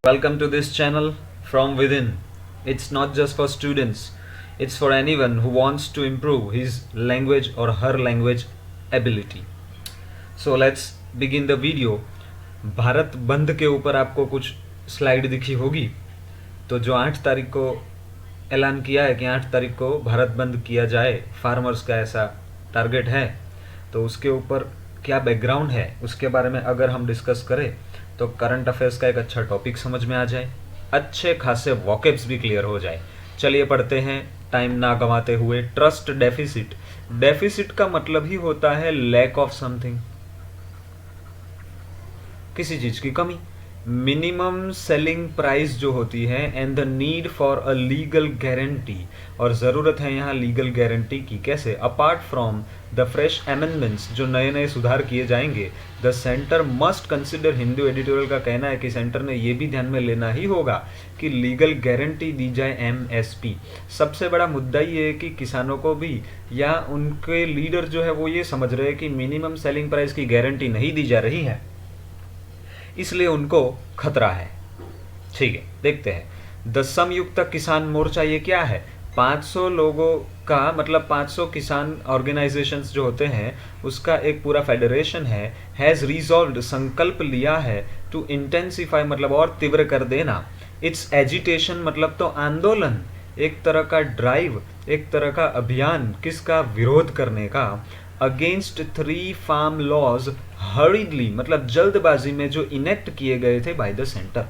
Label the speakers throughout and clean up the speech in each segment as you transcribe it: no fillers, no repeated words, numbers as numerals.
Speaker 1: Welcome to this channel from within. It's not just for students, it's for anyone who wants to improve his language or her language ability. So let's begin the video. Bharat बंद के ऊपर आपको कुछ slide दिखी होगी। तो जो 8 तारीख को ऐलान किया है कि 8 तारीख को भारत बंद किया जाए, फार्मर्स का ऐसा टारगेट है, तो उसके ऊपर क्या बैकग्राउंड है उसके बारे में अगर हम डिस्कस करें तो करंट अफेयर्स का एक अच्छा टॉपिक समझ में आ जाए, अच्छे खासे वॉकेब्स भी क्लियर हो जाए। चलिए पढ़ते हैं टाइम ना गंवाते हुए। ट्रस्ट डेफिसिट, डेफिसिट का मतलब ही होता है लैक ऑफ समथिंग, किसी चीज की कमी। मिनिमम सेलिंग प्राइस जो होती है and the need for a legal guarantee, और ज़रूरत है यहाँ लीगल गारंटी की। कैसे? Apart from the fresh amendments, जो नए नए सुधार किए जाएंगे, the centre must consider, Hindu editorial का कहना है कि सेंटर ने ये भी ध्यान में लेना ही होगा कि लीगल गारंटी दी जाए एमएसपी। सबसे बड़ा मुद्दा ये है कि किसानों को भी या उनके लीडर जो है वो ये समझ रहे हैं कि मिनिमम सेलिंग प्राइस की गारंटी नहीं दी जा रही है, इसलिए उनको खतरा है। ठीक है, देखते हैं। द संयुक्त किसान मोर्चा ये क्या है? 500 लोगों का मतलब 500 किसान ऑर्गेनाइजेशंस जो होते हैं उसका एक पूरा फेडरेशन है। हैज़ रिजॉल्व्ड, संकल्प लिया है, टू इंटेंसिफाई मतलब और तीव्र कर देना, इट्स एजिटेशन मतलब तो आंदोलन, एक तरह का ड्राइव, एक तरह का अभियान, किसका? विरोध करने का। अगेंस्ट 3 फार्म लॉज हरीडली मतलब जल्दबाजी में जो इनेक्ट किए गए थे by the centre.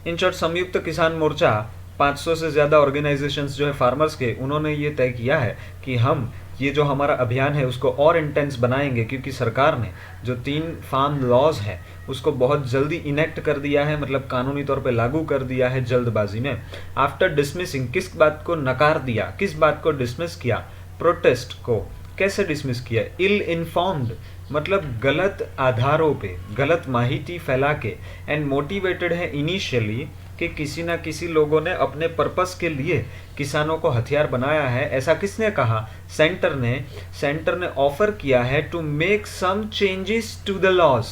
Speaker 1: In short, संयुक्त किसान मोर्चा 500 से ज्यादा ऑर्गेनाइजेशंस जो है फार्मर्स के, उन्होंने ये तय किया है कि हम ये जो हमारा अभियान है उसको और इंटेंस बनाएंगे, क्योंकि सरकार ने जो 3 फार्म लॉज है उसको बहुत जल्दी इनेक्ट कर दिया है, मतलब कानूनी तौर पे लागू कर दिया है जल्दबाजी में। आफ्टर डिसमिसिंग, किस बात को नकार दिया, किस बात को डिसमिस किया? प्रोटेस्ट को। कैसे डिसमिस किया? इल इन्फॉर्म्ड मतलब गलत आधारों पे गलत माहिती फैला के, एंड मोटिवेटेड है इनिशियली कि किसी ना किसी लोगों ने अपने पर्पस के लिए किसानों को हथियार बनाया है। ऐसा किसने कहा? सेंटर ने। सेंटर ने ऑफर किया है to make some changes to the laws,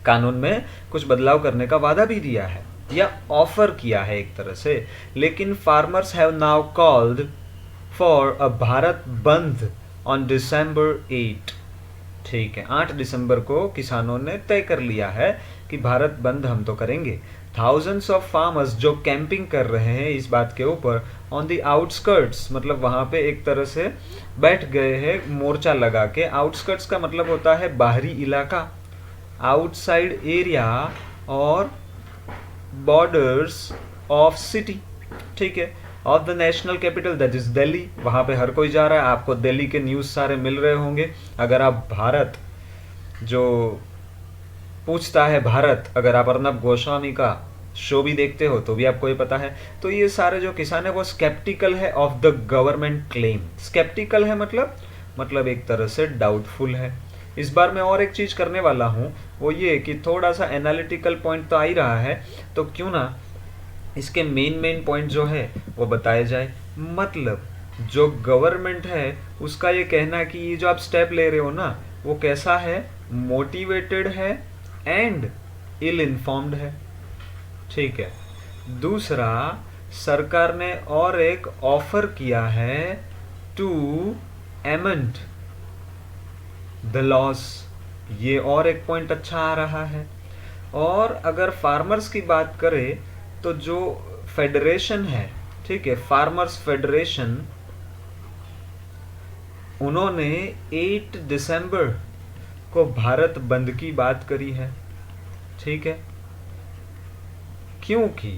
Speaker 1: कानून में कुछ बदलाव करने का वादा भी दिया है या ऑफर किया है एक तरह से। लेकिन farmers have now called for a Bharat बंद ऑन December 8। ठीक है, 8 दिसंबर को किसानों ने तय कर लिया है कि भारत बंद हम तो करेंगे। थाउजेंड्स ऑफ फार्मर्स जो कैंपिंग कर रहे हैं इस बात के ऊपर, ऑन द आउटस्कर्ट्स मतलब वहां पे एक तरह से बैठ गए हैं मोर्चा लगा के। आउटस्कर्ट्स का मतलब होता है बाहरी इलाका, आउटसाइड एरिया और बॉर्डर्स ऑफ सिटी। ठीक है, of the national capital that is Delhi, वहां पे हर कोई जा रहा है। आपको दिल्ली के न्यूज सारे मिल रहे होंगे। अगर आप भारत जो पूछता है भारत, अगर आप अर्नब गोस्वामी का शो भी देखते हो तो भी आपको ये पता है। तो ये सारे जो किसान है वो स्केप्टिकल है of the government claim. Sceptical है मतलब एक तरह से डाउटफुल है। इस बार मैं और एक चीज करने वाला हूं, वो ये कि थोड़ा सा एनालिटिकल पॉइंट तो आ ही रहा है, तो क्यों ना इसके मेन पॉइंट जो है वो बताए जाए। मतलब जो गवर्नमेंट है उसका ये कहना कि ये जो आप स्टेप ले रहे हो ना वो कैसा है? मोटिवेटेड है एंड इल इन्फॉर्म्ड है। ठीक है। दूसरा, सरकार ने और एक ऑफर किया है टू एमेंड द लॉस, ये और एक पॉइंट अच्छा आ रहा है। और अगर फार्मर्स की बात करें तो जो फेडरेशन है, ठीक है, फार्मर्स फेडरेशन, उन्होंने 8 दिसंबर को भारत बंद की बात करी है। ठीक है, क्योंकि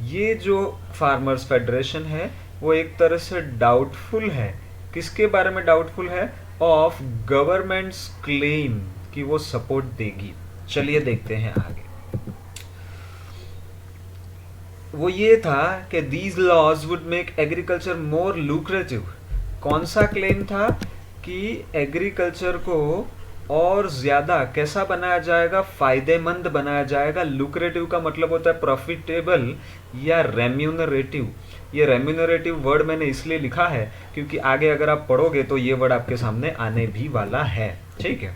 Speaker 1: ये जो फार्मर्स फेडरेशन है वो एक तरह से डाउटफुल है। किसके बारे में डाउटफुल है? ऑफ गवर्नमेंट्स क्लेम कि वो सपोर्ट देगी। चलिए देखते हैं आगे। वो ये था कि these laws would make agriculture more lucrative. कौन सा क्लेम था? कि एग्रीकल्चर को और ज्यादा कैसा बनाया जाएगा? फायदेमंद बनाया जाएगा। लुक्रेटिव का मतलब होता है प्रॉफिटेबल या रेम्यूनरेटिव। ये रेम्यूनरेटिव वर्ड मैंने इसलिए लिखा है क्योंकि आगे अगर आप पढ़ोगे तो ये वर्ड आपके सामने आने भी वाला है। ठीक है,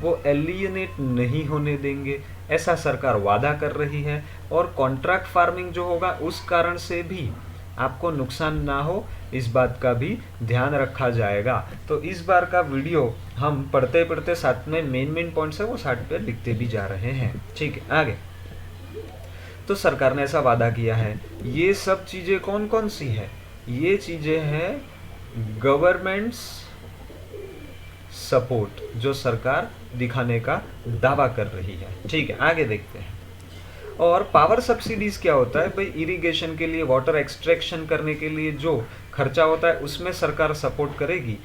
Speaker 1: वो एलियनेट नहीं होने देंगे, ऐसा सरकार वादा कर रही है। और कॉन्ट्रैक्ट फार्मिंग जो होगा उस कारण से भी आपको नुकसान ना हो, इस बात का भी ध्यान रखा जाएगा। तो इस बार का वीडियो हम पढ़ते पढ़ते साथ में मेन पॉइंट्स है वो साथ पे लिखते भी जा रहे हैं। ठीक है, आगे। तो सरकार ने ऐसा वादा किया है। ये सब चीज़ें कौन कौन सी है? ये चीज़ें हैं गवर्नमेंट्स सपोर्ट, जो सरकार दिखाने का दावा कर रही है। ठीक है, आगे देखते हैं। और पावर सब्सिडीज क्या होता है भाई? इरिगेशन के लिए, वाटर एक्सट्रैक्शन करने के लिए जो खर्चा होता है उसमें सरकार सपोर्ट करेगी,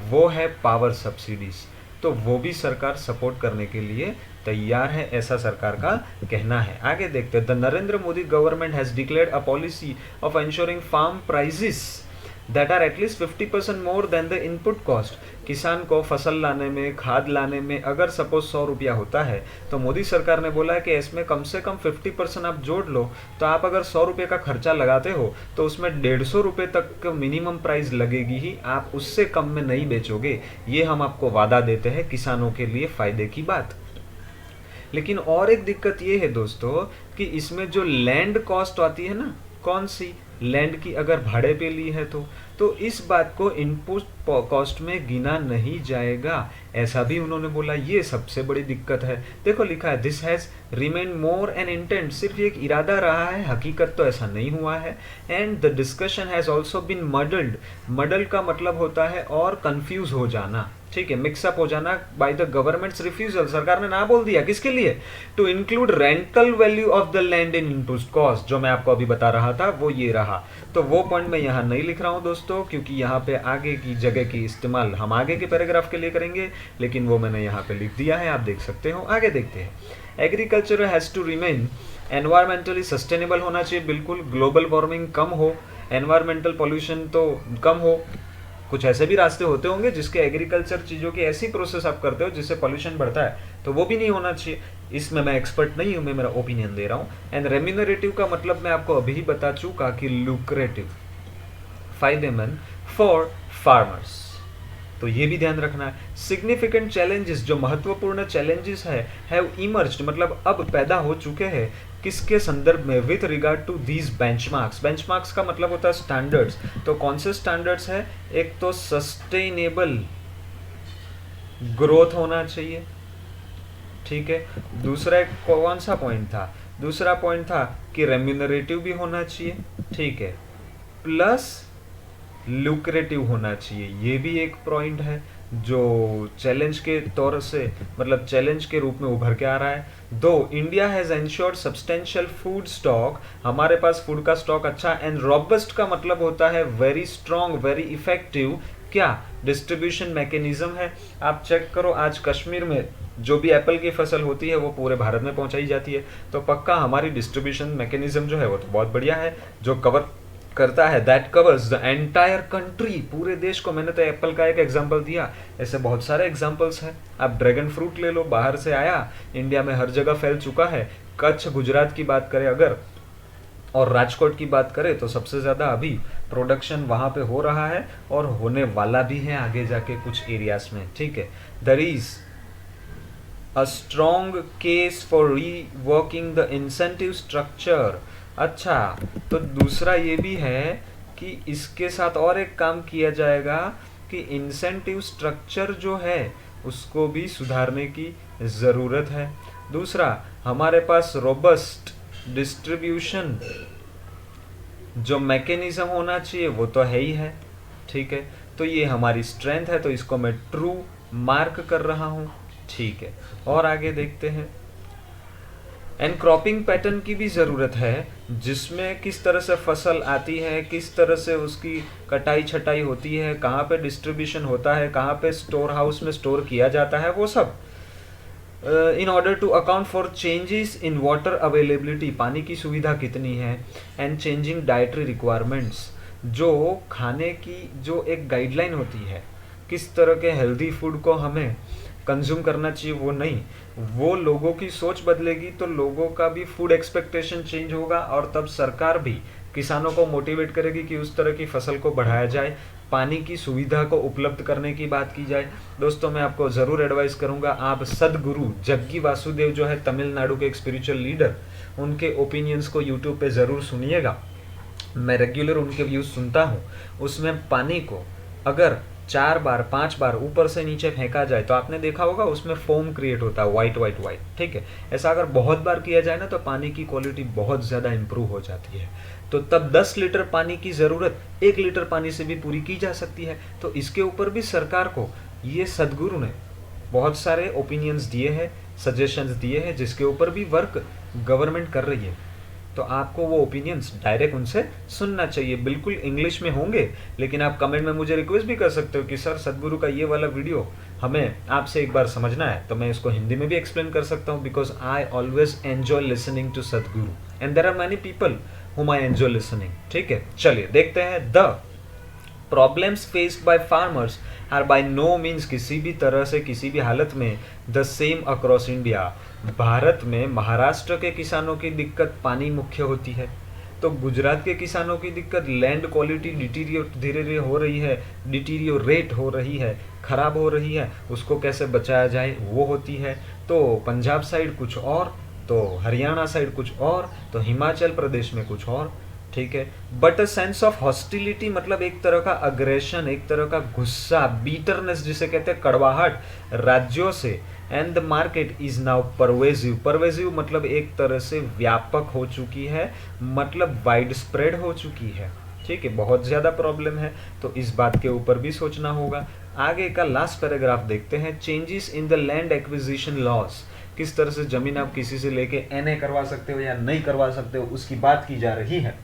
Speaker 1: वो है पावर सब्सिडीज। तो वो भी सरकार सपोर्ट करने के लिए तैयार है, ऐसा सरकार का कहना है। आगे देखते हैं। The Narendra Modi government has declared a policy of ensuring farm prices that are at least 50% more than the input cost. किसान को फसल लाने में, खाद लाने में अगर सपोज 100 रुपया होता है, तो मोदी सरकार ने बोला है कि इसमें कम से कम 50% आप जोड़ लो। तो आप अगर 100 रुपये का खर्चा लगाते हो तो उसमें 150 रुपये तक मिनिमम प्राइस लगेगी ही, आप उससे कम में नहीं बेचोगे। ये हम आपको वादा देते हैं, किसानों के लिए फायदे की बात। लेकिन और एक दिक्कत ये है दोस्तों कि इसमें जो लैंड कॉस्ट आती है ना, कौन सी? लैंड की अगर भाड़े पे ली है तो इस बात को इनपुट कॉस्ट में गिना नहीं जाएगा, ऐसा भी उन्होंने बोला। ये सबसे बड़ी दिक्कत है। देखो लिखा है this has remain more an intent, सिर्फ एक इरादा रहा है, हकीकत तो ऐसा नहीं हुआ है। And the discussion has also been muddled. Muddle का मतलब होता है और कंफ्यूज हो जाना, ठीक है, मिक्सअप हो जाना बाय द गवर्नमेंट्स रिफ्यूजल। सरकार ने ना बोल दिया, किसके लिए? To include rental value of the land in input cost. जो मैं आपको अभी बता रहा था वो ये रहा। तो वो पॉइंट मैं यहाँ नहीं लिख रहा हूँ दोस्तों, क्योंकि यहाँ पे आगे की जगह की इस्तेमाल हम आगे के पैराग्राफ के लिए करेंगे, लेकिन वो मैंने यहाँ पे लिख दिया है, आप देख सकते हो। आगे देखते हैं। Agriculture has to remain environmentally sustainable होना चाहिए, बिल्कुल। ग्लोबल वार्मिंग कम हो, एनवायरमेंटल पॉल्यूशन तो कम हो। कुछ ऐसे भी रास्ते होते होंगे जिसके एग्रीकल्चर चीज़ों की ऐसी प्रोसेस आप करते हो जिससे पॉल्यूशन बढ़ता है, तो वो भी नहीं होना चाहिए। इसमें मैं एक्सपर्ट नहीं हूँ, मैं मेरा ओपिनियन दे रहा हूँ। एंड रेम्यूनरेटिव का मतलब मैं आपको अभी ही बता चुका कि लुक्रेटिव, फायदेमंद फॉर फार्मर्स, तो ये भी ध्यान रखना है। सिग्निफिकेंट चैलेंजेस, जो महत्वपूर्ण चैलेंजेस है, हैव इमर्ज्ड, मतलब अब पैदा हो चुके हैं, किसके संदर्भ में? With regard to these benchmarks. Benchmarks का मतलब होता है स्टैंडर्ड्स। तो कौन से स्टैंडर्ड्स है? एक तो सस्टेनेबल ग्रोथ होना चाहिए, ठीक है। दूसरा एक कौन सा पॉइंट था? दूसरा पॉइंट था कि रेम्यूनरेटिव भी होना चाहिए, ठीक है, प्लस लुक्रेटिव होना चाहिए। ये भी एक पॉइंट है जो चैलेंज के तौर से, मतलब चैलेंज के रूप में उभर के आ रहा है। दो India has ensured substantial food stock, हमारे पास फूड का स्टॉक अच्छा। एंड रॉबस्ट का मतलब होता है वेरी स्ट्रॉन्ग, वेरी इफेक्टिव क्या? डिस्ट्रीब्यूशन मैकेनिज्म है। आप चेक करो, आज कश्मीर में जो भी एप्पल की फसल होती है वो पूरे भारत में पहुंचाई जाती है, तो पक्का हमारी डिस्ट्रीब्यूशन मैकेनिज्म जो है वो तो बहुत बढ़िया है, जो कवर करता है, that covers the entire country, पूरे देश को। मैंने तो एप्पल का एक एग्जांपल दिया, ऐसे बहुत सारे एग्जांपल्स हैं। आप ड्रैगन फ्रूट ले लो, बाहर से आया, इंडिया में हर जगह फैल चुका है। कच्छ, गुजरात की बात करें अगर, और राजकोट की बात करें, तो सबसे ज़्यादा अभी प्रोडक्शन वहाँ पे हो रहा है और होने वाला भी है आगे जाके कुछ एरियाज में, ठीक है। There is a strong case for reworking the incentive structure. अच्छा, तो दूसरा ये भी है कि इसके साथ और एक काम किया जाएगा कि इंसेंटिव स्ट्रक्चर जो है उसको भी सुधारने की ज़रूरत है। दूसरा, हमारे पास रोबस्ट डिस्ट्रीब्यूशन जो मैकेनिज्म होना चाहिए वो तो है ही है, ठीक है। तो ये हमारी स्ट्रेंथ है, तो इसको मैं ट्रू मार्क कर रहा हूँ, ठीक है। और आगे देखते हैं। एंड क्रॉपिंग पैटर्न की भी ज़रूरत है, जिसमें किस तरह से फसल आती है, किस तरह से उसकी कटाई छटाई होती है, कहाँ पे डिस्ट्रीब्यूशन होता है, कहाँ पे स्टोर हाउस में स्टोर किया जाता है, वो सब। In order to account for changes in water availability, पानी की सुविधा कितनी है, एंड चेंजिंग डाइटरी रिक्वायरमेंट्स, जो खाने की जो एक गाइडलाइन होती है, किस तरह के हेल्दी फूड को हमें कंज्यूम करना चाहिए, वो नहीं, वो लोगों की सोच बदलेगी तो लोगों का भी फूड एक्सपेक्टेशन चेंज होगा, और तब सरकार भी किसानों को मोटिवेट करेगी कि उस तरह की फसल को बढ़ाया जाए। पानी की सुविधा को उपलब्ध करने की बात की जाए, दोस्तों मैं आपको ज़रूर एडवाइस करूंगा, आप सदगुरु जग्गी वासुदेव जो है तमिलनाडु के एक स्पिरिचुअल लीडर, उनके ओपिनियंस को यूट्यूब पे ज़रूर सुनिएगा। मैं रेगुलर उनके व्यूज़ सुनता हूँ। उसमें पानी को अगर 4 बार 5 बार ऊपर से नीचे फेंका जाए तो आपने देखा होगा उसमें फोम क्रिएट होता है, वाइट वाइट वाइट, ठीक है। ऐसा अगर बहुत बार किया जाए ना तो पानी की क्वालिटी बहुत ज़्यादा इंप्रूव हो जाती है। तो तब 10 लीटर पानी की ज़रूरत 1 लीटर पानी से भी पूरी की जा सकती है। तो इसके ऊपर भी सरकार को ये सदगुरु ने बहुत सारे ओपिनियंस दिए हैं, सजेशंस दिए हैं, जिसके ऊपर भी वर्क गवर्नमेंट कर रही है। तो आपको वो ओपिनियंस डायरेक्ट उनसे सुनना चाहिए। बिल्कुल इंग्लिश में होंगे, लेकिन आप कमेंट में मुझे रिक्वेस्ट भी कर सकते हो कि सर सदगुरु का ये वाला वीडियो हमें आपसे एक बार समझना है, तो मैं इसको हिंदी में भी एक्सप्लेन कर सकता हूँ, because I always enjoy listening to Sadhguru and there are many people whom I enjoy listening। ठीक है, चलिए देखते हैं। The problems faced by farmers are by no means किसी भी तरह से किसी भी हालत में the same across India. Bharat में महाराष्ट्र के किसानों की दिक्कत पानी मुख्य होती है, तो गुजरात के किसानों की दिक्कत लैंड क्वालिटी डिटीरियोरेट धीरे धीरे हो रही है, डिटीरियोरेट हो रही है, खराब हो रही है, उसको कैसे बचाया जाए वो होती है। तो पंजाब साइड कुछ और, तो हरियाणा साइड कुछ और, तो हिमाचल प्रदेश में कुछ और, ठीक है। But a sense of hostility मतलब एक तरह का अग्रेशन, एक तरह का गुस्सा, बीटरनेस जिसे कहते हैं, कड़वाहट राज्यों से, and the market is now pervasive. Pervasive मतलब एक तरह से व्यापक हो चुकी है, मतलब वाइड स्प्रेड हो चुकी है, ठीक है, बहुत ज़्यादा प्रॉब्लम है। तो इस बात के ऊपर भी सोचना होगा। आगे का लास्ट पैराग्राफ देखते हैं। Changes in the land acquisition laws, किस तरह से जमीन आप किसी से लेके एनए करवा सकते हो या नहीं करवा सकते हो, उसकी बात की जा रही है।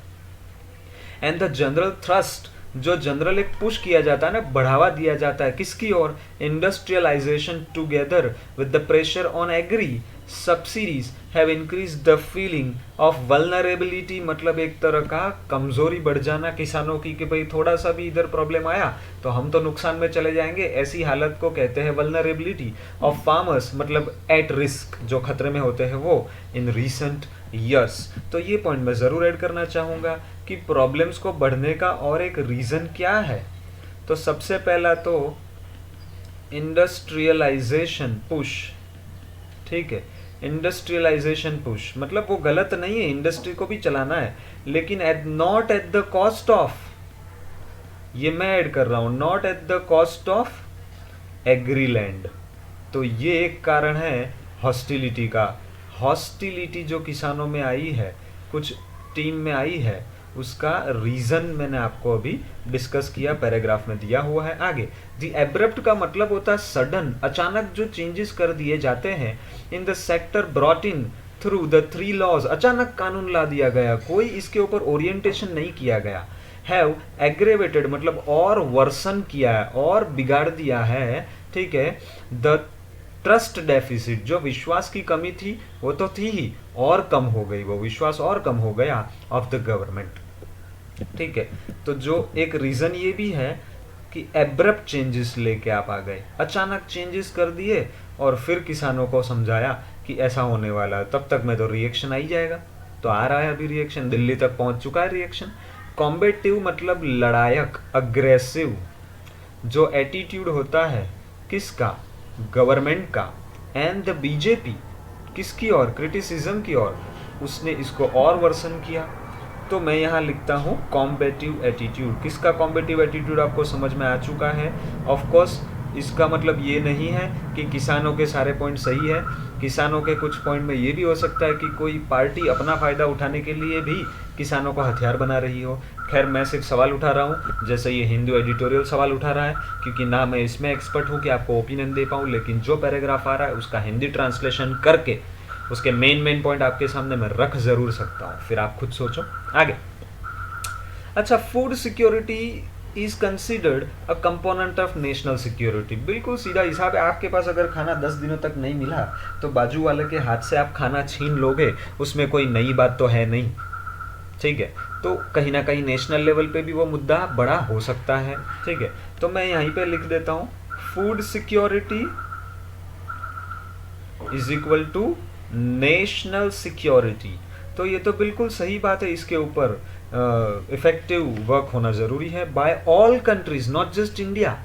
Speaker 1: एंड द जनरल थ्रस्ट, जो जनरल एक पुश किया जाता है ना, बढ़ावा दिया जाता है किसकी ओर, industrialisation together with the pressure on agri subsidies have increased the feeling of vulnerability, मतलब एक तरह का कमजोरी बढ़ जाना किसानों की, कि भाई थोड़ा सा भी इधर प्रॉब्लम आया तो हम तो नुकसान में चले जाएंगे। ऐसी हालत को कहते हैं वल्नरेबिलिटी ऑफ फार्मर्स, मतलब एट रिस्क, जो खतरे में होते हैं वो, इन रीसेंट ईयर्स। तो ये पॉइंट मैं ज़रूर ऐड करना चाहूँगा कि प्रॉब्लम्स को बढ़ने का और एक रीज़न क्या है। तो सबसे पहला तो इंडस्ट्रियलाइजेशन पुश, ठीक है, इंडस्ट्रियलाइजेशन पुश मतलब वो गलत नहीं है, इंडस्ट्री को भी चलाना है, लेकिन not at the cost of, ये मैं ऐड कर रहा हूं, not at the cost of agriland. तो ये एक कारण है हॉस्टिलिटी का। हॉस्टिलिटी जो किसानों में आई है, कुछ टीम में आई है, उसका रीजन मैंने आपको अभी डिस्कस किया, पैराग्राफ में दिया हुआ है। आगे दी एब्रप्ट का मतलब होता है सडन, अचानक जो चेंजेस कर दिए जाते हैं। In the sector brought in through the 3 laws, अचानक कानून ला दिया गया, कोई इसके ऊपर ओरिएंटेशन नहीं किया गया। हैव एग्रेवेटेड मतलब और वर्सन किया है, और बिगाड़ दिया है, ठीक है। द ट्रस्ट डेफिसिट, जो विश्वास की कमी थी वो तो थी ही, और कम हो गई, वो विश्वास और कम हो गया ऑफ द गवर्नमेंट, ठीक है। तो जो एक रीजन ये भी है कि एब्रप्ट चेंजेस लेके आप आ गए, अचानक चेंजेस कर दिए और फिर किसानों को समझाया कि ऐसा होने वाला है, तब तक में तो रिएक्शन आ ही जाएगा। तो आ रहा है अभी रिएक्शन, दिल्ली तक पहुंच चुका है रिएक्शन। कॉम्बेटिव मतलब लड़ायक, अग्रेसिव, जो एटीट्यूड होता है किसका, गवर्नमेंट का। एंड द बीजेपी किसकी ओर, क्रिटिसिज्म की ओर, उसने इसको और वर्सन किया। तो मैं यहाँ लिखता हूँ कॉम्बेटिव एटीट्यूड। किसका कॉम्बेटिव एटीट्यूड आपको समझ में आ चुका है। ऑफ कोर्स इसका मतलब ये नहीं है कि किसानों के सारे पॉइंट सही है, किसानों के कुछ पॉइंट में ये भी हो सकता है कि कोई पार्टी अपना फ़ायदा उठाने के लिए भी किसानों को हथियार बना रही हो। खैर मैं सिर्फ सवाल उठा रहा हूँ, जैसे ये हिंदू एडिटोरियल सवाल उठा रहा है, क्योंकि ना मैं इसमें एक्सपर्ट हूँ कि आपको ओपिनियन दे पाऊँ, लेकिन जो पैराग्राफ आ रहा है उसका हिंदी ट्रांसलेशन करके उसके मेन पॉइंट आपके सामने मैं रख ज़रूर सकता हूँ, फिर आप खुद सोचो। आगे, अच्छा, food security is considered a component of national security. बिल्कुल सीधा हिसाब है, आपके पास अगर खाना 10 दिनों तक नहीं मिला तो बाजू वाले के हाथ से आप खाना छीन लोगे, उसमें कोई नई बात तो है नहीं, ठीक है। तो कहीं ना कहीं नेशनल लेवल पे भी वो मुद्दा बड़ा हो सकता है, ठीक है। तो मैं यहीं पे लिख देता हूँ, food security is equal to national security. तो ये तो बिल्कुल सही बात है, इसके ऊपर इफेक्टिव वर्क होना ज़रूरी है by all countries, not just India.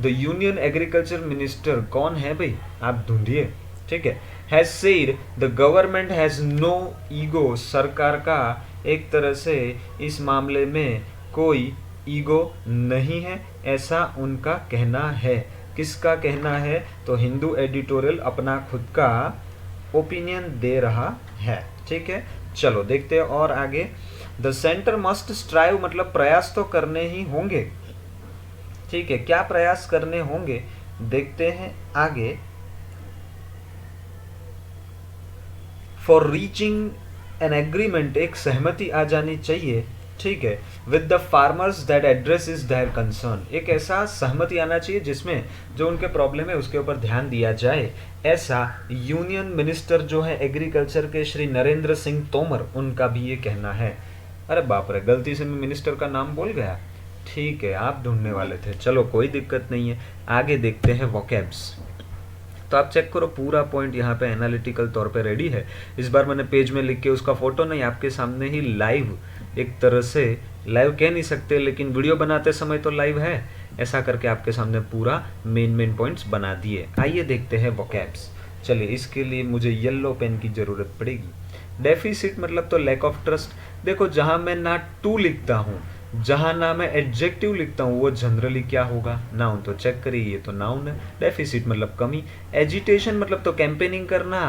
Speaker 1: The union agriculture minister कौन है भाई, आप ढूंढिए, ठीक है। Has said the government has no ego, सरकार का एक तरह से इस मामले में कोई ईगो नहीं है, ऐसा उनका कहना है। किसका कहना है, तो हिंदू एडिटोरियल अपना खुद का ओपिनियन दे रहा है, ठीक है। चलो देखते हैं और आगे। द सेंटर मस्ट स्ट्राइव, मतलब प्रयास तो करने ही होंगे, ठीक है। क्या प्रयास करने होंगे, देखते हैं आगे। फॉर रीचिंग एन एग्रीमेंट, एक सहमति आ जानी चाहिए, ठीक है, with the farmers that address is their concern, एक ऐसा सहमति आना चाहिए जिसमें जो उनके प्रॉब्लम है उसके ऊपर ध्यान दिया जाए, ऐसा यूनियन मिनिस्टर जो है एग्रीकल्चर के श्री नरेंद्र सिंह तोमर, उनका भी ये कहना है। अरे बाप रे, गलती से मैं मिनिस्टर का नाम बोल गया, ठीक है, आप ढूंढने वाले थे, चलो कोई दिक्कत नहीं है। आगे देखते हैं वोकैब्स। तो आप चेक करो, पूरा पॉइंट यहाँ पे एनालिटिकल तौर पे रेडी है। इस बार मैंने पेज में लिख के उसका फोटो नहीं, आपके सामने ही लाइव, एक तरह से लाइव कह नहीं सकते लेकिन वीडियो बनाते समय तो लाइव है, ऐसा करके आपके सामने पूरा मेन पॉइंट्स बना दिए। आइए देखते हैं वोकैब्स। चलिए, इसके लिए मुझे येलो पेन की ज़रूरत पड़ेगी। डेफिसिट मतलब तो लैक ऑफ ट्रस्ट। देखो, जहाँ मैं ना टू लिखता हूँ, जहाँ ना मैं एडजेक्टिव लिखता हूँ, वो जनरली क्या होगा, नाउन। तो चेक करिए, ये तो नाउन है। डेफिसिट मतलब कमी। एजिटेशन मतलब तो कैंपेनिंग करना,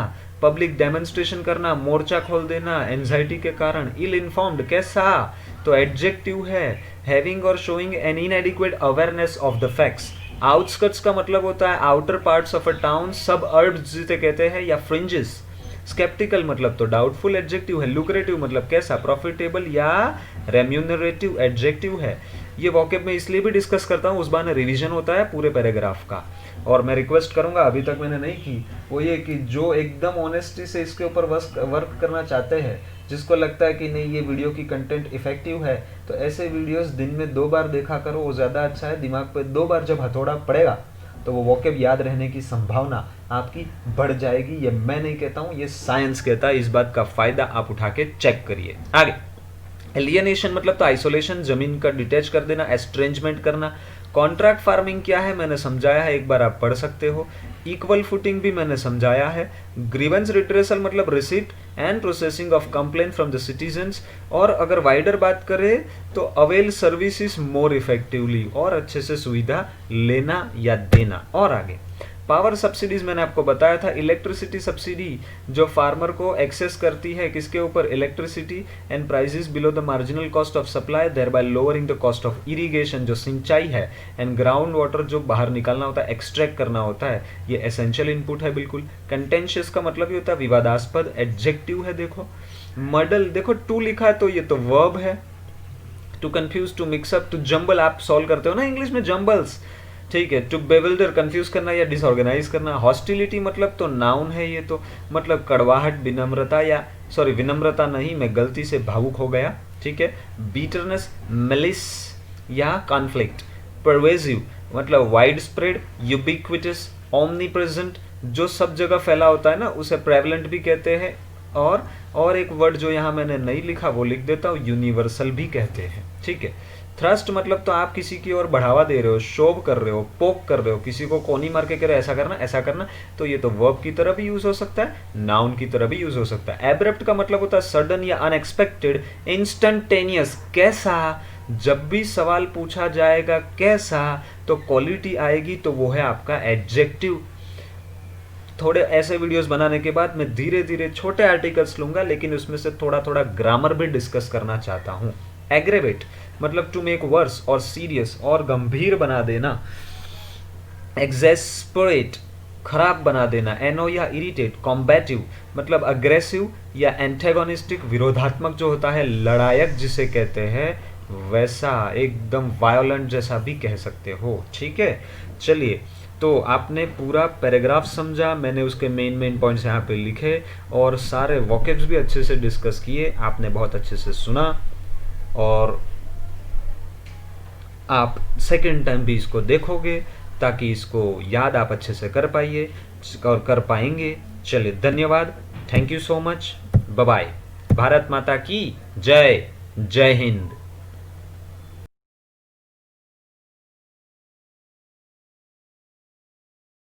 Speaker 1: पब्लिक डेमोन्स्ट्रेशन करना, मोर्चा खोल देना एंजाइटी के कारण। इल इन्फॉर्म्ड कैसा, तो एडजेक्टिव है। हैविंग और showing an inadequate awareness of the facts. Outskirts का मतलब होता है outer parts of a town, सब अर्ब्स जिसे कहते हैं, या फ्रिंजेस। स्केप्टिकल मतलब तो डाउटफुल एडजेक्टिव है। लुक्रेटिव मतलब कैसा, प्रॉफिटेबल या रेम्यूनरेटिव एडजेक्टिव है। ये वोकैब में इसलिए भी डिस्कस करता हूँ, उस बार रिवीजन होता है पूरे पैराग्राफ का। और मैं रिक्वेस्ट करूंगा, अभी तक मैंने नहीं की, वो ये कि जो एकदम ऑनेस्टी से इसके ऊपर वर्क करना चाहते हैं, जिसको लगता है कि नहीं ये वीडियो की कंटेंट इफेक्टिव है, तो ऐसे वीडियोस दिन में 2 बार देखा करो, वो ज़्यादा अच्छा है। दिमाग पे 2 बार जब हथौड़ा पड़ेगा तो वो वोकैब याद रहने की संभावना आपकी बढ़ जाएगी। ये मैं नहीं कहता हूँ, ये साइंस कहता है। इस बात का फायदा आप उठा के चेक करिए। आगे, एलियनेशन मतलब तो आइसोलेशन, जमीन का डिटैच कर देना, एस्ट्रेंजमेंट करना। कॉन्ट्रैक्ट फार्मिंग क्या है मैंने समझाया है, एक बार आप पढ़ सकते हो। इक्वल फुटिंग भी मैंने समझाया है। ग्रीवेंस रिट्रेसल मतलब receipt and processing of complaint from the citizens. और अगर वाइडर बात करें तो अवेल सर्विसेज मोर इफेक्टिवली, और अच्छे से सुविधा लेना या देना। और आगे पावर सब्सिडीज मैंने आपको बताया था। इलेक्ट्रिसिटी सब्सिडी जो फार्मर को एक्सेस करती है, किसके ऊपर, electricity, and prices below the marginal cost of supply, thereby lowering the cost of irrigation जो सिंचाई है, एंड ग्राउंड वाटर जो बाहर निकालना होता है, एक्सट्रैक्ट करना होता है, ये एसेंशियल इनपुट है बिल्कुल। कंटेंशियस का मतलब ये होता है विवादास्पद, एडजेक्टिव है। देखो मॉडल, देखो टू लिखा है तो ये तो वर्ब है। To confuse, to mix up, to jumble, आप सॉल्व करते हो ना इंग्लिश में जम्बल्स, ठीक है। टू बेविल्डर, कंफ्यूज करना या डिसऑर्गेनाइज करना। हॉस्टिलिटी मतलब तो नाउन है, ये तो मतलब कड़वाहट, विनम्रता, या सॉरी विनम्रता नहीं, मैं गलती से भावुक हो गया, ठीक है। बीटरनेस, मेलिस या कॉन्फ्लिक्ट। परवेजिव मतलब wide spread, ubiquitous, omni present, जो सब जगह फैला होता है ना, उसे प्रेवलेंट भी कहते हैं। और एक वर्ड जो यहाँ मैंने नहीं लिखा वो लिख देता हूँ, यूनिवर्सल भी कहते हैं, ठीक है। थ्रस्ट मतलब तो आप किसी की ओर बढ़ावा दे रहे हो, शोव कर रहे हो, पोक कर रहे हो, किसी को कोनी मार के कह रहे हो ऐसा करना ऐसा करना, तो ये तो वर्ब की तरह भी यूज हो सकता है, नाउन की तरह भी यूज हो सकता है। एब्रप्ट का मतलब होता है सडन या अनएक्सपेक्टेड, इंस्टेंटेनियस, कैसा। जब भी सवाल पूछा जाएगा कैसा, तो क्वालिटी आएगी तो वो है आपका एडजेक्टिव। थोड़े ऐसे वीडियोस बनाने के बाद मैं धीरे धीरे छोटे आर्टिकल्स लूंगा, लेकिन उसमें से थोड़ा थोड़ा ग्रामर भी डिस्कस करना चाहता हूँ। एग्रेवेट मतलब टू मेक वर्स और सीरियस, और गंभीर बना देना। एक्सेस्परेट खराब बना देना। एनो या इरिटेट। कॉम्बैटिव मतलब अग्रेसिव या एंटेगोनिस्टिक, विरोधात्मक जो होता है, लड़ायक जिसे कहते हैं, वैसा एकदम वायोलेंट जैसा भी कह सकते हो, ठीक है। चलिए, तो आपने पूरा पैराग्राफ समझा, मैंने उसके मेन पॉइंट्स यहाँ पे लिखे, और सारे वोकैब्स भी अच्छे से डिस्कस किए, आपने बहुत अच्छे से सुना, और आप सेकंड टाइम भी इसको देखोगे ताकि इसको याद आप अच्छे से कर पाइए और कर पाएंगे। चलिए, धन्यवाद, thank you so much, bye bye. Bharat माता की जय। जय हिंद।